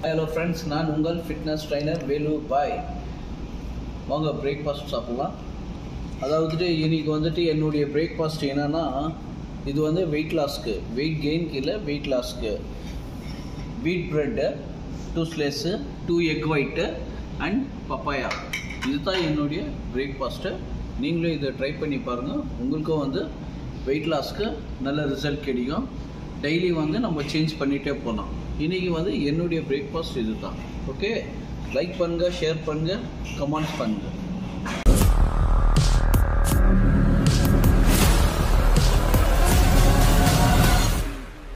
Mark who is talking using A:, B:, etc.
A: Hello friends, நான் உங்கள் fitness trainer Velu பாய். வாங்க பிரேக்ஃபாஸ்ட் சாப்பிட்லாம். அதாவது இன்றைக்கி வந்துட்டு என்னுடைய பிரேக்ஃபாஸ்ட் என்னென்னா, இது வந்து வெயிட் லாஸ்க்கு, வெயிட் கெயின்க்கு இல்லை, வெயிட் லாஸ்க்கு. வீட் bread, 2 slice, 2 egg white and papaya. இதுதான் என்னுடைய பிரேக்ஃபாஸ்ட்டு. நீங்களும் இதை ட்ரை பண்ணி பாருங்கள். உங்களுக்கும் வந்து வெயிட் லாஸ்க்கு நல்ல ரிசல்ட் கிடைக்கும். டெய்லி வந்து நம்ம சேஞ்ச் பண்ணிகிட்டே போகலாம். இன்றைக்கி வந்து என்னுடைய பிரேக்ஃபாஸ்ட் இது தான். ஓகே, லைக் பண்ணுங்கள், ஷேர் பண்ணுங்கள், கமெண்ட்ஸ் பண்ணுங்கள்.